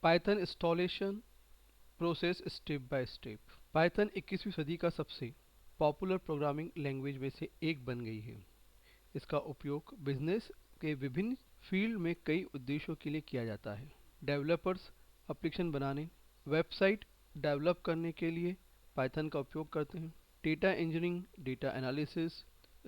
Python installation process step by step. Python 21वीं सदी का सबसे पॉपुलर प्रोग्रामिंग लैंग्वेज में से एक बन गई है। इसका उपयोग बिजनेस के विभिन्न फील्ड में कई उद्देश्यों के लिए किया जाता है। डेवलपर्स एप्लीकेशन बनाने, वेबसाइट डेवलप करने के लिए पाइथन का उपयोग करते हैं। Data engineering, data analysis,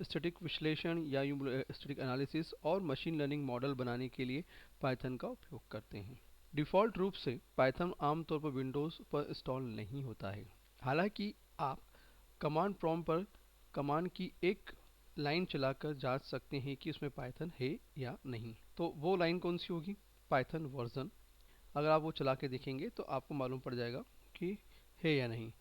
static विश्लेषण या स्टैटिक एनालिसिस और मशीन लर्निंग मॉडल बनाने के लिए पाइथन का उपयोग करते हैं। डिफ़ॉल्ट रूप से पाइथन आमतौर पर विंडोज़ पर इंस्टॉल नहीं होता है। हालांकि आप कमांड प्रॉम्प्ट पर कमांड की एक लाइन चलाकर जांच सकते हैं कि उसमें पाइथन है या नहीं। तो वो लाइन कौन सी होगी? Python version. अगर आप वो चला के देखेंगे तो आपको मालूम पड़ जाएगा कि है या नहीं।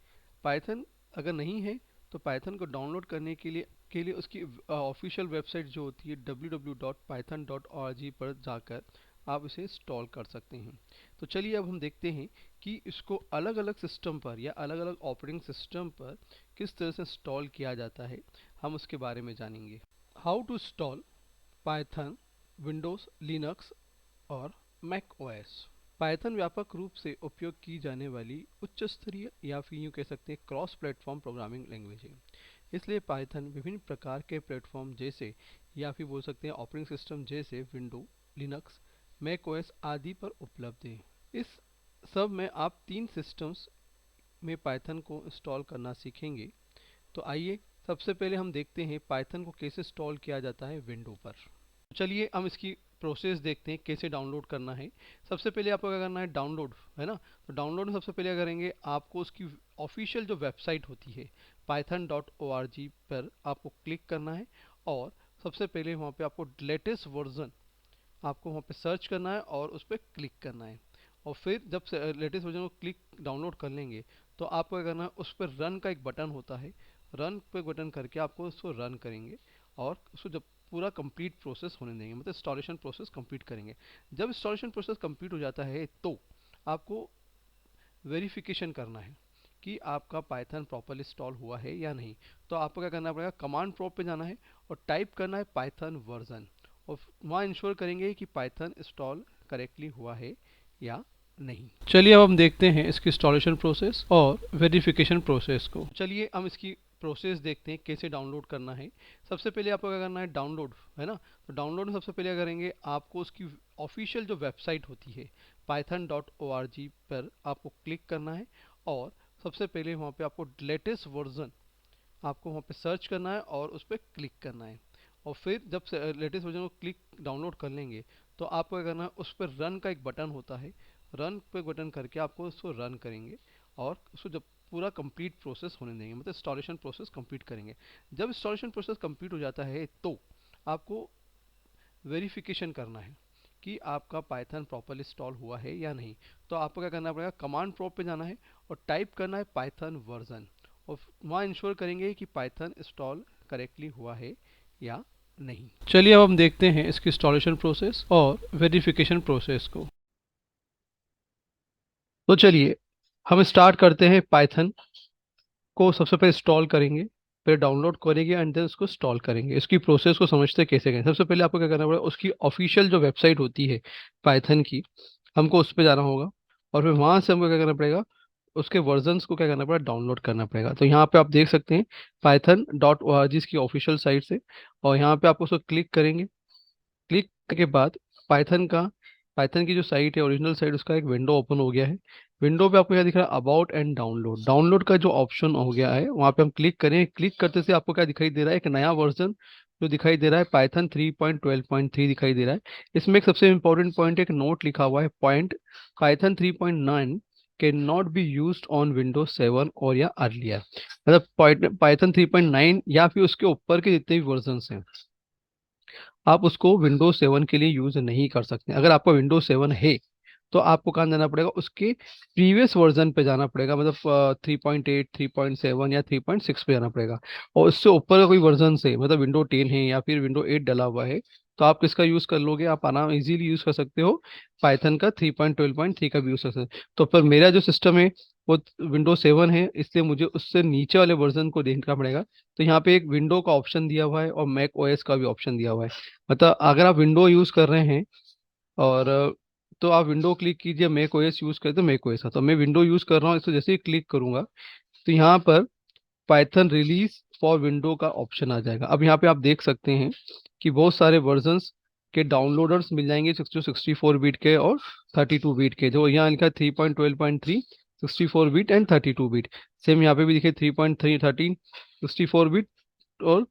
पाइथन अगर नहीं है तो पाइथन को डाउनलोड करने के लिए उसकी ऑफिशियल वेबसाइट जो होती है www.python.org पर जाकर आप इसे इंस्टॉल कर सकते हैं। तो चलिए अब हम देखते हैं कि इसको अलग अलग सिस्टम पर या अलग अलग ऑपरेटिंग सिस्टम पर किस तरह से इंस्टॉल किया जाता है, हम उसके बारे में जानेंगे। How to install Python Windows, Linux और मैक ओएस। पाइथन व्यापक रूप से उपयोग की जाने वाली उच्च स्तरीय या फिर यूँ कह सकते हैं क्रॉस प्लेटफॉर्म प्रोग्रामिंग लैंग्वेज है। इसलिए पाइथन विभिन्न प्रकार के प्लेटफॉर्म जैसे या फिर बोल सकते हैं ऑपरेटिंग सिस्टम जैसे विंडो, लिनक्स, मैक ओएस आदि पर उपलब्ध है। इस सब में आप तीन सिस्टम्स में पाइथन को इंस्टॉल करना सीखेंगे। तो आइए सबसे पहले हम देखते हैं पाइथन को कैसे इंस्टॉल किया जाता है विंडो पर। चलिए हम इसकी प्रोसेस देखते हैं कैसे डाउनलोड करना है। सबसे पहले आपको क्या करना है, डाउनलोड, है ना। तो डाउनलोड में सबसे पहले क्या करेंगे, आपको उसकी ऑफिशियल जो वेबसाइट होती है python.org पर आपको क्लिक करना है और सबसे पहले वहाँ पे आपको लेटेस्ट वर्जन आपको वहाँ पे सर्च करना है और उस पर क्लिक करना है। और फिर जब लेटेस्ट वर्जन को क्लिक डाउनलोड कर लेंगे तो आपको क्या करना है, उस पर रन का एक बटन होता है, रन पे बटन करके आपको उसको रन करेंगे और उसको जब पूरा कंप्लीट प्रोसेस होने देंगे, मतलब इंस्टॉलेशन प्रोसेस कंप्लीट करेंगे। जब इंस्टॉलेशन प्रोसेस कंप्लीट हो जाता है तो आपको वेरिफिकेशन करना है कि आपका पाइथन प्रॉपर इंस्टॉल हुआ है या नहीं। तो आपको क्या करना पड़ेगा, कमांड प्रॉम्प्ट पे जाना है और टाइप करना है पाइथन वर्जन और वहाँ इंश्योर करेंगे कि पाइथन इंस्टॉल करेक्टली हुआ है या नहीं। चलिए अब हम देखते हैं इसकी इंस्टॉलेशन प्रोसेस और वेरिफिकेशन प्रोसेस को। चलिए हम इसकी प्रोसेस देखते हैं कैसे डाउनलोड करना है। सबसे पहले आपको क्या करना है, डाउनलोड, है ना। तो डाउनलोड में सबसे पहले क्या करेंगे, आपको उसकी ऑफिशियल जो वेबसाइट होती है python.org पर आपको क्लिक करना है और सबसे पहले वहाँ पे आपको लेटेस्ट वर्जन आपको वहाँ पे सर्च करना है और उस पर क्लिक करना है। और फिर जब लेटेस्ट वर्जन को क्लिक डाउनलोड कर लेंगे तो आपको क्या करना है, उस पर रन का एक बटन होता है, रन पे बटन करके आपको उसको रन करेंगे और उसको जब पूरा कंप्लीट प्रोसेस होने देंगे, मतलब इंस्टॉलेशन प्रोसेस कंप्लीट करेंगे। जब इंस्टॉलेशन प्रोसेस कंप्लीट हो जाता है तो आपको वेरिफिकेशन करना है कि आपका पाइथन प्रॉपर इंस्टॉल हुआ है या नहीं। तो आपको क्या करना पड़ेगा, कमांड प्रॉम्प्ट पे जाना है और टाइप करना है पाइथन वर्जन और वहाँ इंश्योर करेंगे कि पाइथन इंस्टॉल करेक्टली हुआ है या नहीं। चलिए अब हम देखते हैं इसकी इंस्टॉलेशन प्रोसेस और वेरिफिकेशन प्रोसेस को। तो चलिए हम स्टार्ट करते हैं। पाइथन को सबसे पहले इंस्टॉल करेंगे, फिर डाउनलोड करेंगे एंड देन उसको इंस्टॉल करेंगे। इसकी प्रोसेस को समझते कैसे करें। सबसे पहले आपको क्या करना पड़ेगा, उसकी ऑफिशियल जो वेबसाइट होती है पाइथन की, हमको उस पर जाना होगा और फिर वहाँ से हमको क्या करना पड़ेगा, उसके वर्जन्स को क्या करना पड़ेगा, डाउनलोड करना पड़ेगा। तो यहाँ पे आप देख सकते हैं python.org की ऑफिशियल साइट से, और यहाँ पे आपको उसको क्लिक करेंगे। क्लिक के बाद पाइथन का पाइथन की जो साइट है, ओरिजिनल साइट, उसका एक विंडो ओपन हो गया है। विंडो पे आपको क्या दिख रहा है, अबाउट एंड डाउनलोड। डाउनलोड का जो ऑप्शन हो गया है वहाँ पे हम क्लिक करें। क्लिक करते से आपको क्या दिखाई दे रहा है, एक नया वर्जन जो दिखाई दे रहा है पाइथन 3.12.3 दिखाई दे रहा है। इसमें एक सबसे इंपॉर्टेंट पॉइंट, एक नोट लिखा हुआ है point, Python 3.9 can not be used on Windows 7 और या अर्लियर। मतलब पाइथन 3.9 या फिर उसके ऊपर के जितने भी वर्जन हैं आप उसको विंडोज 7 के लिए यूज नहीं कर सकते। अगर आपका विंडोज 7 है तो आपको कहाँ जाना पड़ेगा, उसके प्रीवियस वर्जन पे जाना पड़ेगा, मतलब 3.8, 3.7 या 3.6 पे जाना पड़ेगा। और उससे ऊपर का कोई वर्जन से, मतलब विंडो 10 है या फिर विंडो 8 डला हुआ है, तो आप किसका यूज़ कर लोगे, आप आराम इजीली यूज़ कर सकते हो, पाइथन का 3.12.3 का भी यूज़ कर सकते हो। तो पर मेरा जो सिस्टम है वो विंडो 7 है, इसलिए मुझे उससे नीचे वाले वर्जन को देखना पड़ेगा। तो यहाँ पे एक विंडो का ऑप्शन दिया हुआ है और मैक ओएस का भी ऑप्शन दिया हुआ है। मतलब अगर आप विंडो यूज़ कर रहे हैं और तो आप विंडो क्लिक कीजिए, मैक ओएस यूज़ करते तो मैक ओएस का, तो मैं विंडो यूज़ कर रहा हूँ, इसको जैसे ही क्लिक करूँगा तो यहाँ पर पाइथन रिलीज फॉर विंडो का ऑप्शन आ जाएगा। अब यहाँ पे आप देख सकते हैं कि बहुत सारे वर्जन्स के डाउनलोडर्स मिल जाएंगे, जो 64 बिट के और 32 बिट के, जो यहाँ लिखा है 3.12.3 64 बिट एंड 32 बिट। सेम यहाँ पे भी दिखे 3.3 13 64 बिट और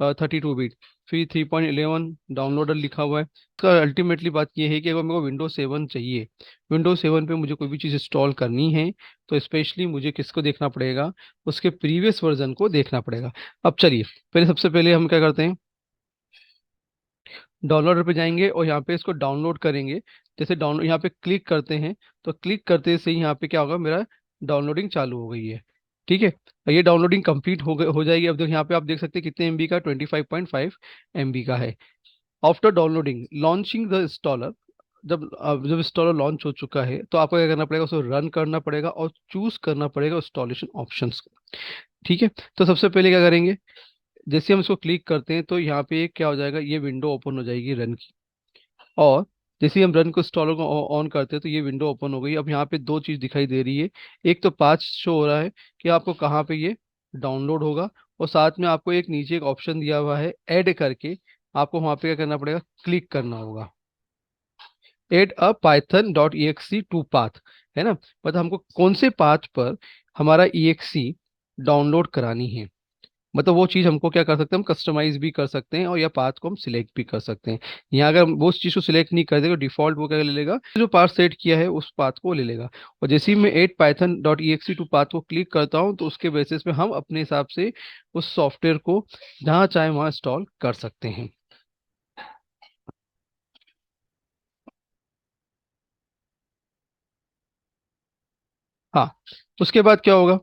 32 बिट। फिर 3.11 डाउनलोडर लिखा हुआ है। इसका अल्टीमेटली बात ये है कि अगर मेरे को विंडो 7 चाहिए, विंडो 7 पे मुझे कोई भी चीज़ इंस्टॉल करनी है, तो स्पेशली मुझे किसको देखना पड़ेगा, उसके प्रीवियस वर्जन को देखना पड़ेगा। अब चलिए पहले, सबसे पहले हम क्या करते हैं, डाउनलोडर पे जाएंगे और यहाँ पे इसको डाउनलोड करेंगे। जैसे डाउनलोड यहाँ पे क्लिक करते हैं, तो क्लिक करते से ही यहाँ पे क्या होगा, मेरा डाउनलोडिंग चालू हो गई है। ठीक है, ये डाउनलोडिंग कंप्लीट हो जाएगी। अब यहाँ पे आप देख सकते हैं कितने एमबी का, 25.5 एमबी का है। After downloading launching the installer, जब इंस्टॉलर लॉन्च हो चुका है तो आपको क्या करना पड़ेगा, उसको रन करना पड़ेगा और चूज करना पड़ेगा इंस्टॉलेशन ऑप्शंस को। ठीक है, तो सबसे पहले क्या करेंगे, जैसे हम इसको क्लिक करते हैं तो यहाँ पे क्या हो जाएगा, ये विंडो ओपन हो जाएगी रन की। और जैसे ही हम रन को इंस्टॉलर को ऑन करते हैं तो ये विंडो ओपन हो गई। अब यहाँ पे दो चीज़ दिखाई दे रही है, एक तो पाथ शो हो रहा है कि आपको कहाँ पे ये डाउनलोड होगा, और साथ में आपको एक नीचे एक ऑप्शन दिया हुआ है ऐड करके, आपको वहाँ पे क्या करना पड़ेगा, क्लिक करना होगा, add a Python dot E to path, है ना। मतलब हमको कौन से पाथ पर हमारा ई डाउनलोड करानी है, मतलब वो चीज़ हमको क्या कर सकते हैं, हम कस्टमाइज भी कर सकते हैं और या पाथ को हम सिलेक्ट भी कर सकते हैं। यहाँ अगर हम वो उस चीज़ को सिलेक्ट नहीं कर देगा, डिफॉल्ट वो क्या ले लेगा, जो पाथ सेट किया है उस पाथ को ले लेगा। और जैसे ही मैं add Python dot E to path को क्लिक करता हूँ तो उसके बेसिस पे हम अपने हिसाब से उस सॉफ्टवेयर को जहाँ चाहे वहाँ इंस्टॉल कर सकते हैं। हाँ, उसके बाद क्या होगा,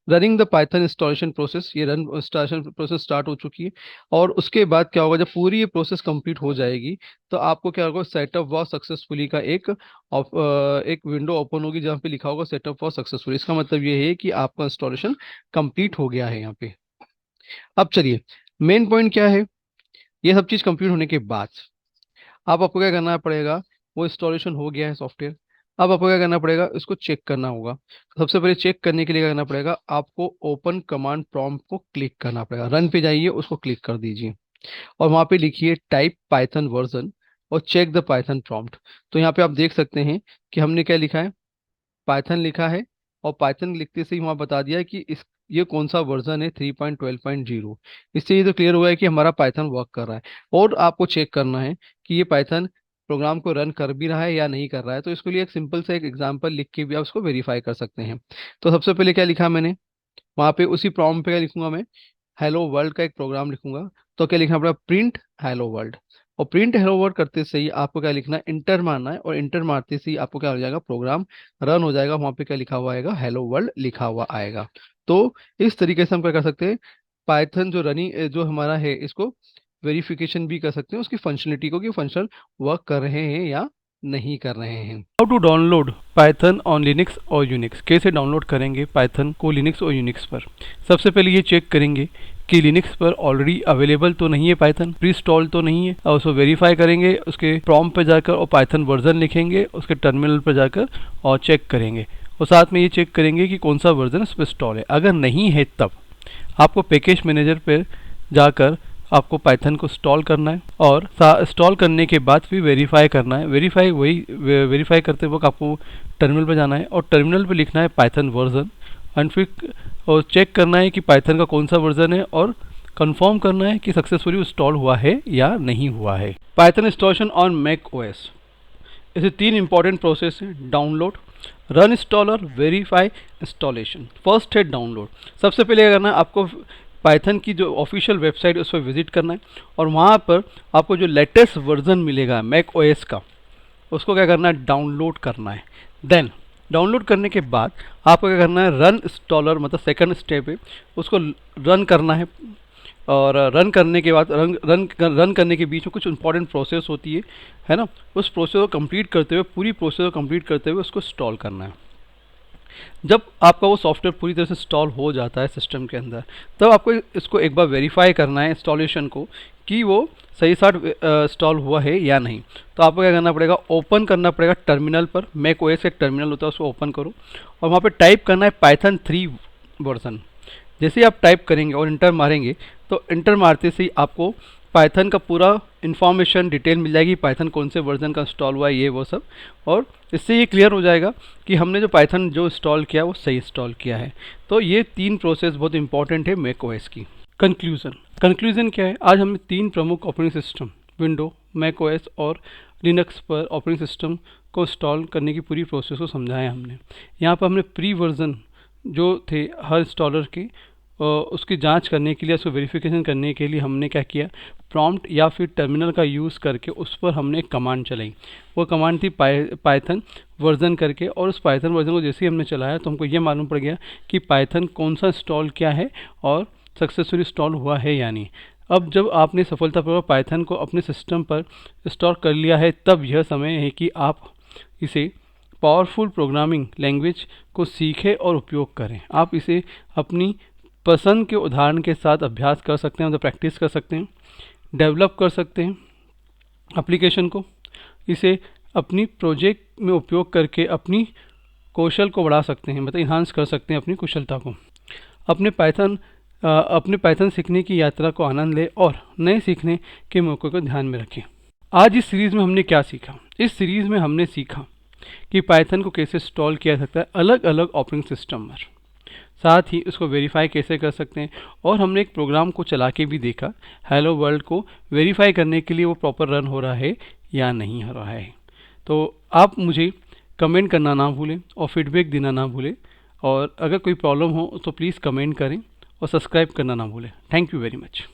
running the Python installation process, ये रन इंस्टॉलेशन प्रोसेस स्टार्ट हो चुकी है। और उसके बाद क्या होगा, जब पूरी ये प्रोसेस कंप्लीट हो जाएगी तो आपको क्या होगा, सेटअप हुआ सक्सेसफुली का एक विंडो ओपन होगी जहाँ पे लिखा होगा सेटअप हुआ सक्सेसफुली। इसका मतलब ये है कि आपका इंस्टॉलेशन कंप्लीट हो गया है यहाँ पे। अब चलिए, मेन पॉइंट क्या है, ये सब चीज़ कंप्लीट होने के बाद अब आपको क्या करना पड़ेगा, वो इंस्टॉलेशन हो गया है सॉफ्टवेयर। अब आपको क्या करना पड़ेगा, इसको चेक करना होगा। सबसे पहले चेक करने के लिए क्या करना पड़ेगा, आपको ओपन कमांड प्रॉम्प्ट को क्लिक करना पड़ेगा। रन पे जाइए, उसको क्लिक कर दीजिए और वहाँ पे लिखिए टाइप पाइथन वर्जन और चेक द पाइथन प्रॉम्प्ट। तो यहाँ पे आप देख सकते हैं कि हमने क्या लिखा है, पाइथन लिखा है, और पाइथन लिखते से ही वहाँ बता दिया है कि इस ये कौन सा वर्जन है, 3.12.0। इससे ये तो क्लियर हुआ है कि हमारा पाइथन वर्क कर रहा है। और आपको चेक करना है कि ये पाइथन प्रोग्राम को रन कर भी रहा है या नहीं कर रहा है, तो इसके लिए एक सिंपल सा एक एग्जांपल लिख के भी आप उसको वेरीफाई कर सकते हैं। तो सबसे पहले क्या लिखा मैंने, वहाँ पे उसी प्रॉम्प्ट पे क्या लिखूंगा मैं, हेलो वर्ल्ड का एक प्रोग्राम लिखूंगा। तो क्या लिखना पड़ेगा, प्रिंट हेलो वर्ल्ड। और प्रिंट हेलो वर्ल्ड करते से ही आपको क्या लिखना है, इंटर मारना है, और इंटर मारते से ही आपको क्या हो जाएगा, प्रोग्राम रन हो जाएगा। वहाँ पे क्या लिखा हुआ आएगा, हेलो वर्ल्ड लिखा हुआ आएगा। तो इस तरीके से हम क्या कर सकते हैं, पाइथन जो रनिंग जो हमारा है इसको वेरिफिकेशन भी कर सकते हैं उसकी फंक्शनलिटी को, कि फंक्शन वर्क कर रहे हैं या नहीं कर रहे हैं। How to download Python on Linux और यूनिक्स, कैसे डाउनलोड करेंगे पाइथन को लिनक्स और यूनिक्स पर। सबसे पहले ये चेक करेंगे कि लिनक्स पर ऑलरेडी अवेलेबल तो नहीं है, पाइथन प्री इंस्टॉल तो नहीं है, और उसको वेरीफाई करेंगे, उसके प्रॉम्प्ट पे जाकर और पाइथन वर्जन लिखेंगे, उसके टर्मिनल पर जाकर और चेक करेंगे। और साथ में ये चेक करेंगे कि कौन सा वर्जन उस पर इंस्टॉल है। अगर नहीं है तब आपको पैकेज मैनेजर पर जाकर आपको पाइथन को इंस्टॉल करना है, और इंस्टॉल करने के बाद फिर वेरीफाई करना है। वेरीफाई करते वक्त आपको टर्मिनल पर जाना है और टर्मिनल पर लिखना है पाइथन वर्जन, एंड फिर और चेक करना है कि पाइथन का कौन सा वर्जन है, और कंफर्म करना है कि सक्सेसफुली इंस्टॉल हुआ है या नहीं हुआ है। Python installation on Mac OS, ऐसे 3 इंपॉर्टेंट प्रोसेस हैं, download, run installer, verify installation. First है डाउनलोड। सबसे पहले क्या करना है, आपको पाइथन की जो ऑफिशियल वेबसाइट है उस पर विजिट करना है, और वहाँ पर आपको जो लेटेस्ट वर्जन मिलेगा मैक ओएस का, उसको क्या करना है, डाउनलोड करना है। देन डाउनलोड करने के बाद आपको क्या करना है, रन इंस्टॉलर, मतलब सेकंड स्टेप है, उसको रन करना है। और रन करने के बाद रन करने के बीच में कुछ इंपॉर्टेंट प्रोसेस होती है ना, उस प्रोसेस को कंप्लीट करते हुए, पूरी प्रोसेस को कंप्लीट करते हुए उसको इंस्टॉल करना है। जब आपका वो सॉफ्टवेयर पूरी तरह से इंस्टॉल हो जाता है सिस्टम के अंदर, तब आपको इसको एक बार वेरीफाई करना है इंस्टॉलेशन को, कि वो सही साथ इंस्टॉल हुआ है या नहीं। तो आपको क्या करना पड़ेगा, ओपन करना पड़ेगा टर्मिनल पर, मैक ओएस का एक टर्मिनल होता है उसको ओपन करो और वहाँ पे टाइप करना है पाइथन 3 वर्जन। जैसे ही आप टाइप करेंगे और इंटर मारेंगे तो इंटर मारते से ही आपको पाइथन का पूरा इन्फॉर्मेशन डिटेल मिल जाएगी, पाइथन कौन से वर्जन का इंस्टॉल हुआ है ये वो सब, और इससे ये क्लियर हो जाएगा कि हमने जो पाइथन जो इंस्टॉल किया वो सही इंस्टॉल किया है। तो ये 3 प्रोसेस बहुत इंपॉर्टेंट है मैक ओएस की। कंक्लूजन क्या है, आज हमने 3 प्रमुख operating system window, Mac OS और लिनक्स पर ऑपरेटिंग सिस्टम को इंस्टॉल करने की पूरी प्रोसेस को समझाया हमने। यहाँ पर हमने प्री वर्जन जो थे हर इंस्टॉलर के उसकी जांच करने के लिए, उसको वेरिफिकेशन करने के लिए हमने क्या किया, प्रॉम्प्ट या फिर टर्मिनल का यूज़ करके उस पर हमने एक कमांड चलाई। वो कमांड थी पाइथन वर्जन करके, और उस पाइथन वर्जन को जैसे ही हमने चलाया तो हमको ये मालूम पड़ गया कि पाइथन कौन सा इंस्टॉल किया है और सक्सेसफुली इंस्टॉल हुआ है या नहीं। अब जब आपने सफलतापूर्वक पाइथन को अपने सिस्टम पर इंस्टॉल कर लिया है, तब यह समय है कि आप इसे पावरफुल प्रोग्रामिंग लैंग्वेज को सीखें और उपयोग करें। आप इसे अपनी पसंद के उदाहरण के साथ अभ्यास कर सकते हैं, मतलब प्रैक्टिस कर सकते हैं, डेवलप कर सकते हैं एप्लीकेशन को, इसे अपनी प्रोजेक्ट में उपयोग करके अपनी कौशल को बढ़ा सकते हैं, मतलब इन्हांस कर सकते हैं अपनी कुशलता को। अपने पाइथन सीखने की यात्रा को आनंद लें और नए सीखने के मौके को ध्यान में रखें। आज इस सीरीज़ में हमने क्या सीखा, इस सीरीज़ में हमने सीखा कि पाइथन को कैसे इंस्टॉल किया जा सकता है अलग अलग ऑपरेटिंग सिस्टम पर, साथ ही उसको वेरीफाई कैसे कर सकते हैं, और हमने एक प्रोग्राम को चला के भी देखा हेलो वर्ल्ड को वेरीफाई करने के लिए वो प्रॉपर रन हो रहा है या नहीं हो रहा है। तो आप मुझे कमेंट करना ना भूलें और फीडबैक देना ना भूलें, और अगर कोई प्रॉब्लम हो तो प्लीज़ कमेंट करें और सब्सक्राइब करना ना भूलें। Thank you very much.